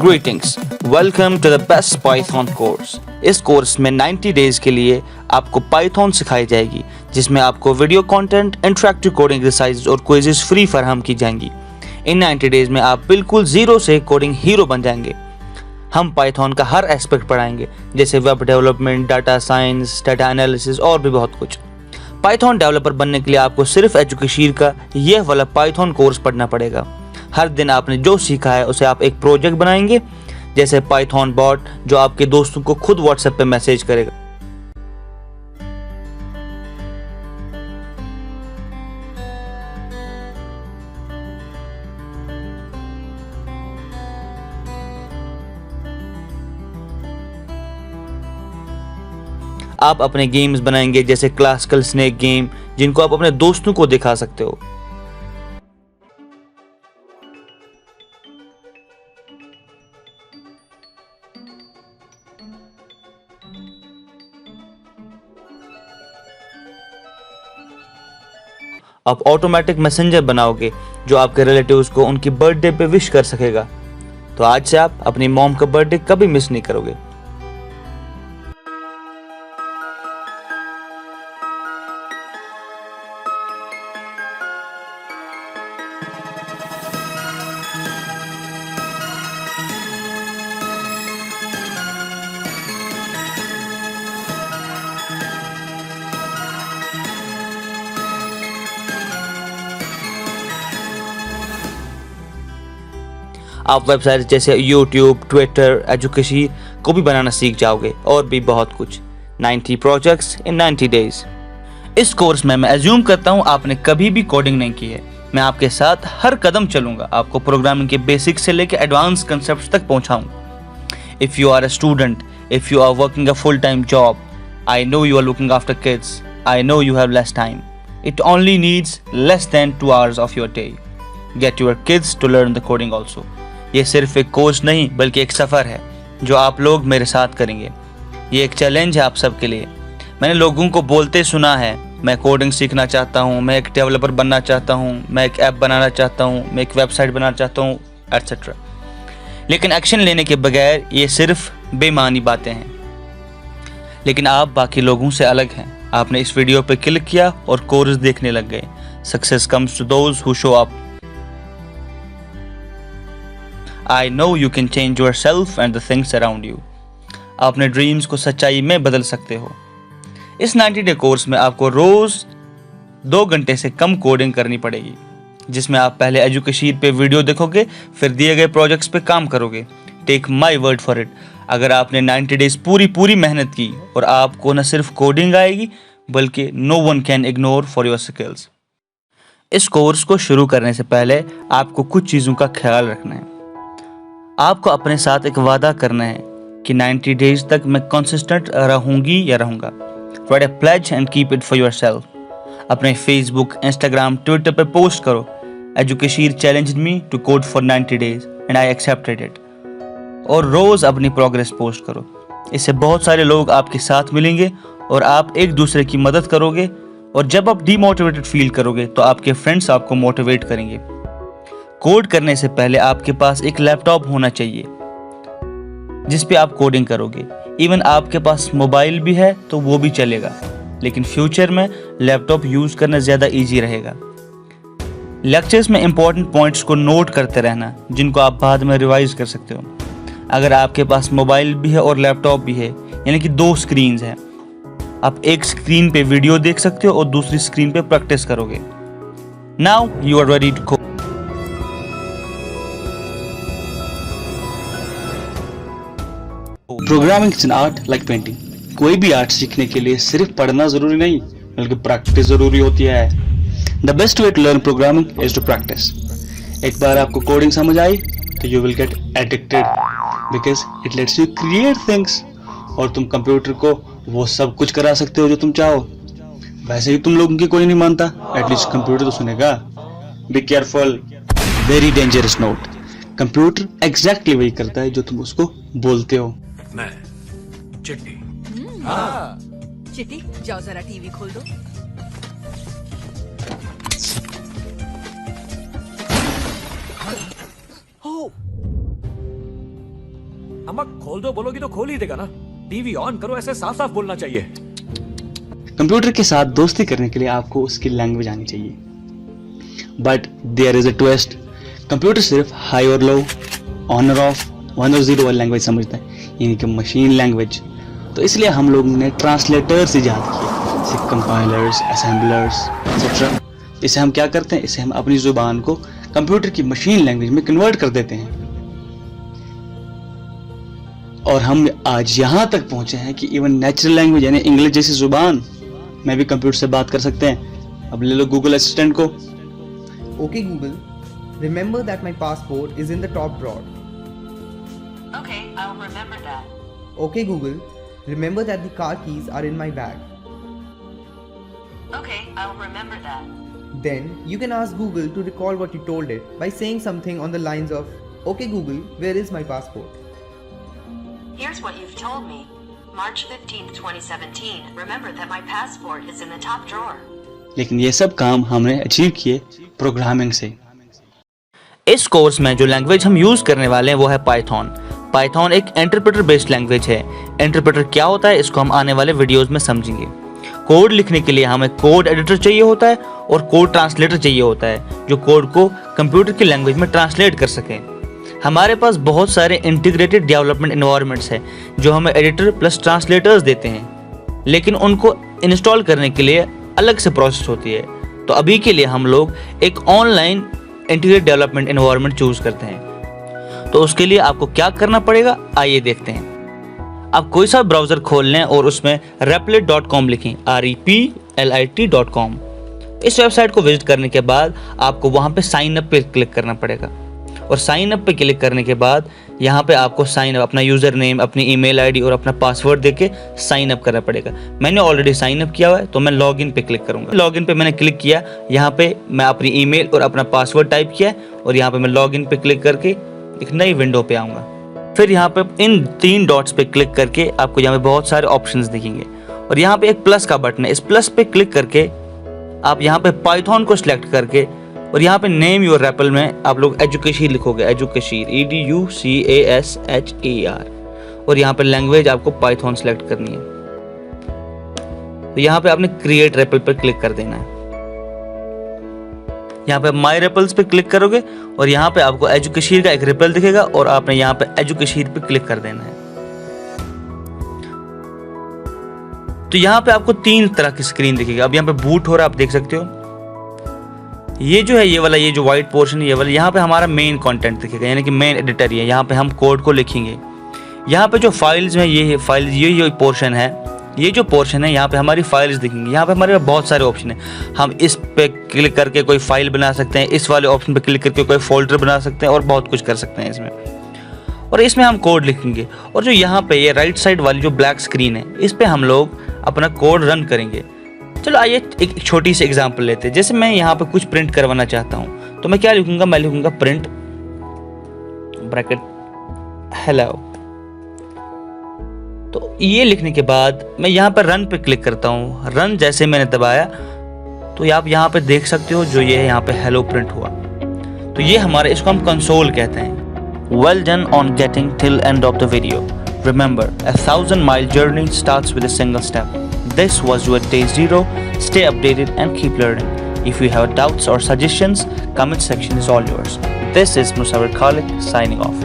Greetings, welcome to the best Python course. इस course में 90 days के लिए आपको पाइथन सिखाई जाएगी, जिसमें आपको video content, interactive coding exercise और क्विजेस फ्री फराहम की जाएंगी। इन 90 डेज में आप बिल्कुल जीरो से कोडिंग हीरो बन जाएंगे। हम पाइथन का हर एस्पेक्ट पढ़ाएंगे, जैसे web development, data science, data analysis और भी बहुत कुछ। पाइथन डेवलपर बनने के लिए आपको सिर्फ एजुकेशीर का यह वाला पाइथन कोर्स पढ़ना पड़ेगा। हर दिन आपने जो सीखा है उसे आप एक प्रोजेक्ट बनाएंगे, जैसे पाइथन बॉट जो आपके दोस्तों को खुद व्हाट्सएप पे मैसेज करेगा। आप अपने गेम्स बनाएंगे, जैसे क्लासिकल स्नेक गेम, जिनको आप अपने दोस्तों को दिखा सकते हो। आप ऑटोमेटिक मैसेंजर बनाओगे जो आपके रिलेटिव्स को उनकी बर्थडे पे विश कर सकेगा। तो आज से आप अपनी मॉम का बर्थडे कभी मिस नहीं करोगे। आप वेबसाइट जैसे यूट्यूब, ट्विटर, एजुकेशी को भी बनाना सीख जाओगे और भी बहुत कुछ। 90 प्रोजेक्ट्स इन 90 डेज। इस कोर्स में मैं एज्यूम करता हूँ आपने कभी भी कोडिंग नहीं की है। मैं आपके साथ हर कदम चलूंगा, आपको प्रोग्रामिंग के बेसिक्स से लेकर एडवांस कंसेप्ट्स तक पहुंचाऊंगा। If you are a student, if you are working a full time job, I know you are looking after kids, I know you have less time. It only needs less than 2 hours of your day. Get your kids to learn the coding also. ये सिर्फ एक course नहीं बल्कि एक सफ़र है जो आप लोग मेरे साथ करेंगे। ये एक चैलेंज है आप सबके लिए। मैंने लोगों को बोलते सुना है, मैं कोडिंग सीखना चाहता हूँ, मैं एक डेवलपर बनना चाहता हूँ, मैं एक ऐप बनाना चाहता हूँ, मैं एक वेबसाइट बनाना चाहता हूँ, एटसेट्रा। लेकिन एक्शन लेने के बगैर ये सिर्फ बेमानी बातें हैं। लेकिन आप बाकी लोगों से अलग हैं। आपने इस वीडियो पे क्लिक किया और कोर्स देखने लग गए। Success comes to those who show up. I know you can change yourself and the things around you. अपने ड्रीम्स को सच्चाई में बदल सकते हो। इस 90 डे कोर्स में आपको रोज 2 घंटे से कम कोडिंग करनी पड़ेगी, जिसमें आप पहले एजुकेशीर पे वीडियो देखोगे, फिर दिए गए प्रोजेक्ट्स पे काम करोगे। Take my word for it, अगर आपने 90 डेज पूरी मेहनत की और आपको न सिर्फ कोडिंग आएगी बल्कि no one can ignore for your skills. इस कोर्स को शुरू करने से पहले आपको कुछ चीज़ों का ख्याल रखना है। आपको अपने साथ एक वादा करना है कि 90 डेज तक मैं कंसिस्टेंट रहूंगी या रहूंगा। Write a pledge and keep it for yourself. अपने फेसबुक, इंस्टाग्राम, ट्विटर पर पोस्ट करो, एजुकेशीर challenged me to code for 90 days and I accepted it. और रोज अपनी प्रोग्रेस पोस्ट करो। इससे बहुत सारे लोग आपके साथ मिलेंगे और आप एक दूसरे की मदद करोगे। और जब आप डीमोटिवेटेड फील करोगे तो आपके फ्रेंड्स आपको मोटिवेट करेंगे। कोड करने से पहले आपके पास एक लैपटॉप होना चाहिए जिस पे आप कोडिंग करोगे। इवन आपके पास मोबाइल भी है तो वो भी चलेगा, लेकिन फ्यूचर में लैपटॉप यूज करना ज़्यादा इजी रहेगा। लेक्चर्स में इंपॉर्टेंट पॉइंट्स को नोट करते रहना, जिनको आप बाद में रिवाइज कर सकते हो। अगर आपके पास मोबाइल भी है और लैपटॉप भी है, यानी कि 2 स्क्रीन्स हैं, आप एक स्क्रीन पे वीडियो देख सकते हो और दूसरी स्क्रीन पे प्रैक्टिस करोगे। Now you are ready to code. Programming is an art like painting. कोई भी आर्ट सीखने के लिए सिर्फ पढ़ना जरूरी नहीं बल्कि प्रैक्टिस जरूरी होती है। The best way to learn programming is to practice. एक बार आपको कोडिंग समझ आई तो you will get addicted because it lets you create things. और तुम कंप्यूटर को वो सब कुछ करा सकते हो जो तुम चाहो। वैसे ही तुम लोगों की कोई नहीं मानता, एटलीस्ट कंप्यूटर तो सुनेगा। Be careful, very dangerous note. Computer exactly वही करता है जो तुम उसको बोलते हो। मैं चिट्टी। हाँ चिट्टी, जाओ जरा टीवी खोल दो। अम्मा खोल दो बोलोगी तो खोल ही देगा ना। टीवी ऑन करो, ऐसे साफ साफ बोलना चाहिए। कंप्यूटर के साथ दोस्ती करने के लिए आपको उसकी लैंग्वेज आनी चाहिए, but there is a twist. Computer सिर्फ हाई और लो, ऑन और ऑफ, 1 और 0 वाली लैंग्वेज समझता है, यानी कि मशीन लैंग्वेज। तो इसलिए हम लोग ने ट्रांसलेटर्स इजाद किए, जैसे कंपाइलर्स, असेंबलर्स एक्सेट्रा। इसे हम क्या करते हैं, इसे हम अपनी जुबान को कंप्यूटर की मशीन लैंग्वेज में कन्वर्ट कर देते हैं। और हम आज यहां तक पहुंचे हैं कि इवन नेचुरल लैंग्वेज यानी इंग्लिश जैसी जुबान में भी कंप्यूटर से बात कर सकते हैं। अब ले लो गूगल असिस्टेंट को। Okay Google, remember that my passport is in the top drawer. Okay, I'll remember that. Okay Google, remember that the car keys are in my bag. Okay, I'll remember that. Then you can ask Google to recall what you told it by saying something on the lines of, Okay Google, where is my passport? Here's what you've told me. March 15th, 2017. Remember that my passport is in the top drawer. लेकिन ये सब काम हमने achieve किए programming से। इस course में जो लैंग्वेज हम यूज़ करने वाले हैं वो है पाइथन। पाइथन एक इंटरप्रेटर बेस्ड लैंग्वेज है। इंटरप्रेटर क्या होता है इसको हम आने वाले वीडियोस में समझेंगे। कोड लिखने के लिए हमें कोड एडिटर चाहिए होता है और कोड ट्रांसलेटर चाहिए होता है जो कोड को कंप्यूटर की लैंग्वेज में ट्रांसलेट कर सके। हमारे पास बहुत सारे इंटीग्रेटेड डेवलपमेंट एनवायरनमेंट्स हैं जो हमें एडिटर प्लस ट्रांसलेटर्स देते हैं, लेकिन उनको इंस्टॉल करने के लिए अलग से प्रोसेस होती है। तो अभी के लिए हम लोग एक online integrated development environment choose करते हैं। तो उसके लिए आपको क्या करना पड़ेगा आइए देखते हैं। आप कोई सा ब्राउजर खोल लें और उसमें replit.com लिखें, replit.com। इस वेबसाइट को विजिट करने के बाद आपको वहां पे साइन अप पे क्लिक करना पड़ेगा और साइन अप पे क्लिक करने के बाद यहाँ पे आपको साइन अप, अपना यूज़र नेम, अपनी ईमेल आईडी और अपना पासवर्ड देके साइन अप करना पड़ेगा। मैंने ऑलरेडी साइन अप किया हुआ है तो मैं लॉगिन पे क्लिक करूँगा। लॉगिन पे मैंने क्लिक किया, यहाँ पे मैं अपनी ईमेल और अपना पासवर्ड टाइप किया और यहाँ पे मैं लॉगिन पे क्लिक करके एक नई विंडो पे आऊँगा। फिर यहाँ पे इन 3 डॉट्स पे क्लिक करके आपको यहाँ पे बहुत सारे ऑप्शंस दिखेंगे और यहाँ पे एक प्लस का बटन है। इस प्लस पे क्लिक करके आप यहाँ पे पाइथन को सिलेक्ट करके और यहाँ पे नेम योर रेपल में आप लोग एजुकेशर लिखोगे, एजुकेशर EDUCASHER, और यहाँ पे लैंग्वेज आपको पाइथन सेलेक्ट करनी है। तो यहाँ पे आपने क्रिएट रेपल पर क्लिक कर देना है। यहाँ पे माई रेपल्स पे क्लिक करोगे और यहाँ पे आपको एजुकेशर का एक रेपल दिखेगा और आपने यहाँ पे एजुकेशर पे क्लिक कर देना है। तो यहाँ पे आपको 3 तरह की स्क्रीन दिखेगी। अब यहाँ पे बूट हो रहा है, आप देख सकते हो। ये जो है ये वाला, ये जो व्हाइट पोर्शन है ये वाला, यहाँ पे हमारा मेन कंटेंट दिखेगा, यानी कि मेन एडिटर है। यहाँ पे हम कोड को लिखेंगे। यहाँ पे जो फाइल्स हैं ये फाइल्स, ये पोर्शन है, ये जो पोर्शन है यहाँ पे हमारी फाइल्स दिखेंगी। यहाँ पे हमारे पास बहुत सारे ऑप्शन है। हम इस पे क्लिक करके कोई फाइल बना सकते हैं, इस वाले ऑप्शन पे क्लिक करके कोई फोल्डर बना सकते हैं और बहुत कुछ कर सकते हैं इसमें। और इसमें हम कोड लिखेंगे और जो यहाँ पे ये राइट साइड वाली जो ब्लैक स्क्रीन है इस पे हम लोग अपना कोड रन करेंगे। चलो आइए एक छोटी सी एग्जांपल लेते हैं। जैसे मैं यहाँ पे कुछ प्रिंट करवाना चाहता हूँ तो मैं क्या लिखूंगा, मैं लिखूंगा प्रिंट ब्रैकेट हेलो। तो ये लिखने के बाद मैं यहाँ पर रन पे क्लिक करता हूँ। रन जैसे मैंने दबाया तो आप यहाँ पे देख सकते हो जो ये है यहाँ पे हेलो प्रिंट हुआ। तो ये हमारे, इसको हम कंसोल कहते हैं। Well done on getting till end of the video. Remember, 1,000-mile journey starts with a single step. This was your day 0. Stay updated and keep learning. If you have doubts or suggestions, comment section is all yours. This is Musawir Khalid signing off.